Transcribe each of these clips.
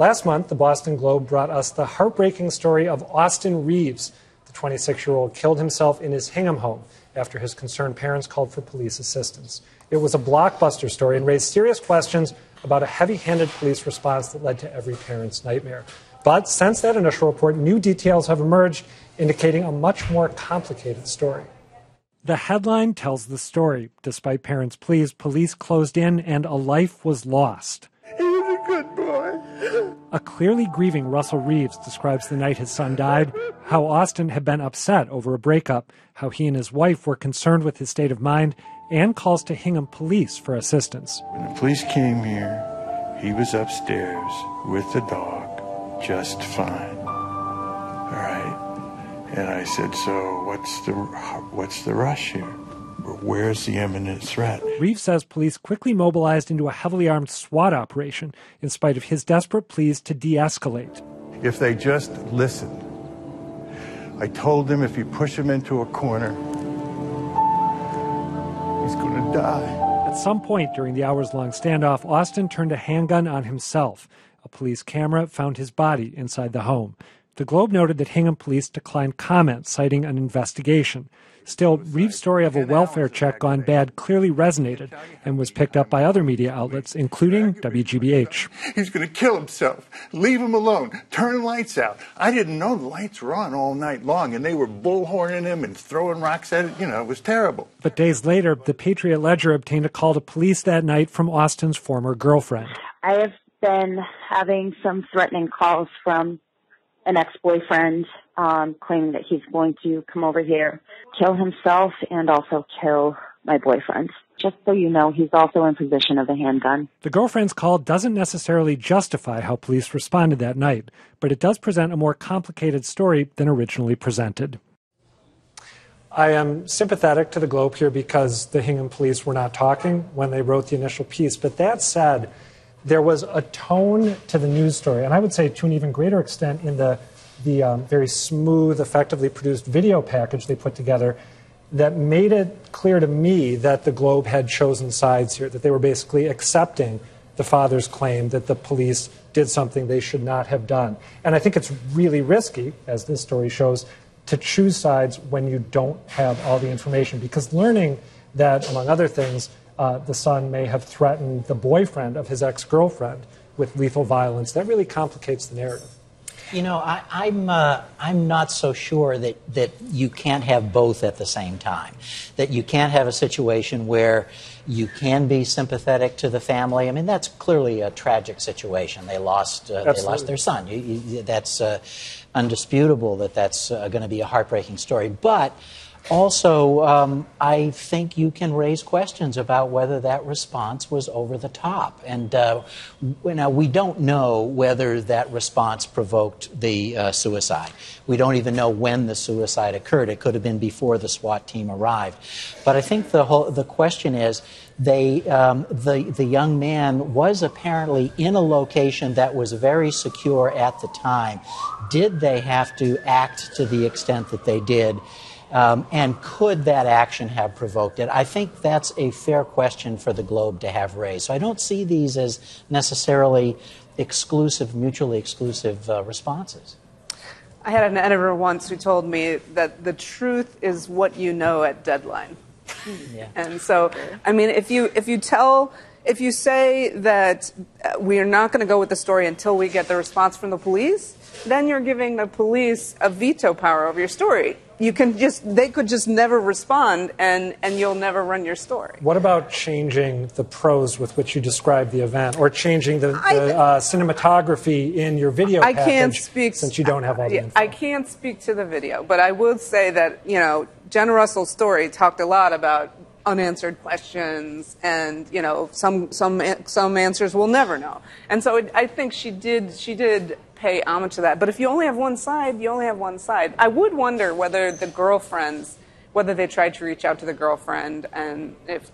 Last month, the Boston Globe brought us the heartbreaking story of Austin Reeves. The 26-year-old killed himself in his Hingham home after his concerned parents called for police assistance. It was a blockbuster story and raised serious questions about a heavy-handed police response that led to every parent's nightmare. But since that initial report, new details have emerged indicating a much more complicated story. The headline tells the story. Despite parents' pleas, police closed in and a life was lost. He was a good boy. A clearly grieving Russell Reeves describes the night his son died, how Austin had been upset over a breakup, how he and his wife were concerned with his state of mind, and calls to Hingham police for assistance. When the police came here, he was upstairs with the dog, just fine. All right. And I said, so what's the rush here? Where's the imminent threat? Reeves says police quickly mobilized into a heavily armed SWAT operation in spite of his desperate pleas to de-escalate. If they just listened. I told them if you push him into a corner, he's going to die. At some point during the hours-long standoff, Austin turned a handgun on himself. A police camera found his body inside the home. The Globe noted that Hingham police declined comment, citing an investigation. Still, Reeves' story of a welfare check gone bad clearly resonated and was picked up by other media outlets, including WGBH. He's going to kill himself. Leave him alone. Turn the lights out. I didn't know the lights were on all night long, and they were bullhorning him and throwing rocks at it. It was terrible. But days later, the Patriot Ledger obtained a call to police that night from Austin's former girlfriend. I have been having some threatening calls from an ex-boyfriend claiming that he's going to come over here, kill himself, and also kill my boyfriend. Just so you know, he's also in possession of a handgun. The girlfriend's call doesn't necessarily justify how police responded that night, but it does present a more complicated story than originally presented. I am sympathetic to the Globe here because the Hingham police were not talking when they wrote the initial piece. But that said, there was a tone to the news story, and I would say to an even greater extent in the very smooth, effectively produced video package they put together that made it clear to me that the Globe had chosen sides here, that they were basically accepting the father's claim that the police did something they should not have done. And I think it's really risky, as this story shows, to choose sides when you don't have all the information, because learning that, among other things, the son may have threatened the boyfriend of his ex-girlfriend with lethal violence, that really complicates the narrative. I'm not so sure that you can't have both at the same time. That you can't have a situation where you can be sympathetic to the family. I mean, that's clearly a tragic situation. They lost their son. That's undisputable that that's going to be a heartbreaking story. But also, I think you can raise questions about whether that response was over the top. And now we don't know whether that response provoked the suicide. We don't even know when the suicide occurred. It could have been before the SWAT team arrived. But I think the question is, the young man was apparently in a location that was very secure at the time. Did they have to act to the extent that they did? And could that action have provoked it? I think that's a fair question for the Globe to have raised. So I don't see these as necessarily mutually exclusive responses. I had an editor once who told me that the truth is what you know at deadline. Yeah. And so, I mean, if you say that we are not going to go with the story until we get the response from the police, then you're giving the police a veto power over your story. They could just never respond, and you'll never run your story. What about changing the prose with which you describe the event, or changing the cinematography in your video package, since you don't have all the info? I can't speak to the video, but I will say that, Jen Russell's story talked a lot about unanswered questions, and some answers we'll never know. And so I think she did pay homage to that. But if you only have one side, you only have one side. I would wonder whether they tried to reach out to the girlfriend, and if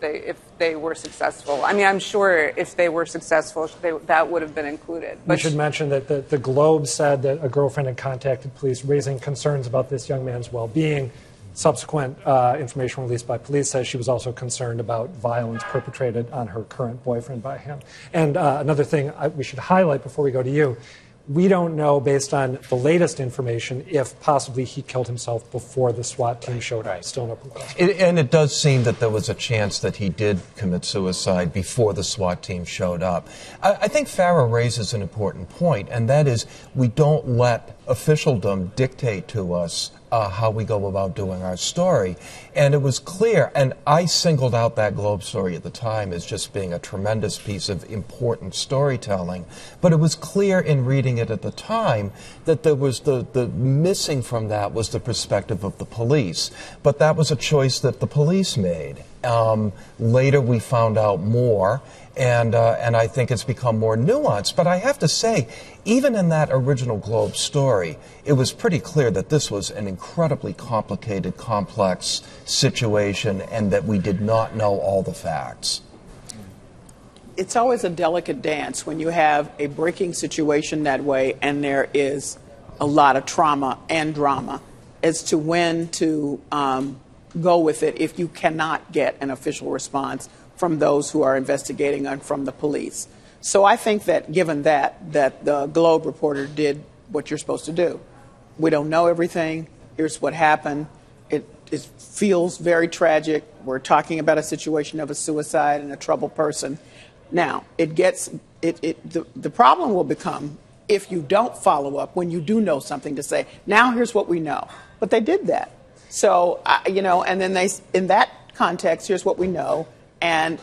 they were successful. I mean, I'm sure if they were successful, that would have been included. We should mention that the Globe said that a girlfriend had contacted police raising concerns about this young man's well-being. subsequent information released by police says she was also concerned about violence perpetrated on her current boyfriend by him. And another thing we should highlight before we go to you, we don't know, based on the latest information, if possibly he killed himself before the SWAT team showed up. Still no proof. And it does seem that there was a chance that he did commit suicide before the SWAT team showed up. I think Farah raises an important point, and that is we don't let officialdom dictate to us how we go about doing our story. And it was clear, and I singled out that Globe story at the time as just being a tremendous piece of important storytelling, but it was clear in reading it at the time that there was the missing from that was the perspective of the police. But that was a choice that the police made. Later we found out more, and I think it's become more nuanced. But I have to say, even in that original Globe story, it was pretty clear that this was an incredibly complicated, complex situation, and that we did not know all the facts. It's always a delicate dance when you have a breaking situation that way and there is a lot of trauma and drama as to when to go with it if you cannot get an official response from those who are investigating and from the police. So I think that given that the Globe reporter did what you're supposed to do. We don't know everything. Here's what happened. It feels very tragic. We're talking about a situation of a suicide and a troubled person. Now, the problem will become if you don't follow up when you do know something to say, now here's what we know. But they did that. So, and then in that context, here's what we know. And,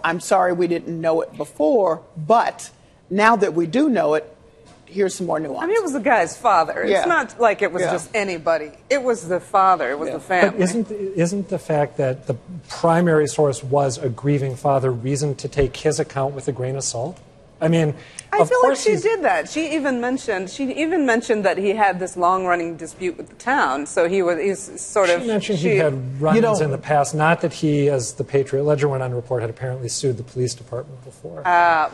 I'm sorry we didn't know it before, but now that we do know it, here's some more nuance. I mean, it was the guy's father. It's not like it was just anybody. It was the father. It was the family. But isn't the fact that the primary source was a grieving father reason to take his account with a grain of salt? I mean, I feel like she did that. She even mentioned that he had this long-running dispute with the town. So he's sort of. She mentioned he had run-ins in the past. Not that he, as the Patriot Ledger went on to report, had apparently sued the police department before.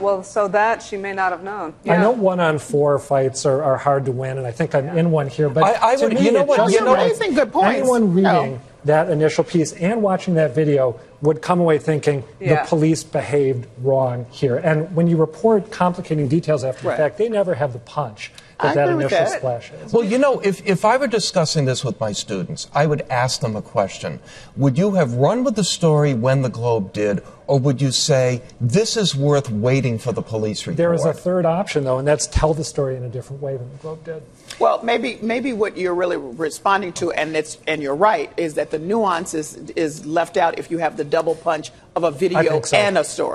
Well, so that she may not have known. Yeah. I know 1-on-4 fights are hard to win, and I think I'm in one here. But I would, raising good points. Anyone reading that initial piece and watching that video would come away thinking the police behaved wrong here. And when you report complicating details after the fact, they never have the punch that initial splash is. Well, if I were discussing this with my students, I would ask them a question. Would you have run with the story when the Globe did, or would you say, this is worth waiting for the police report? There is a third option, though, and that's tell the story in a different way than the Globe did. Well, maybe what you're really responding to, and you're right, is that the nuance is left out if you have the double punch of a video and a story.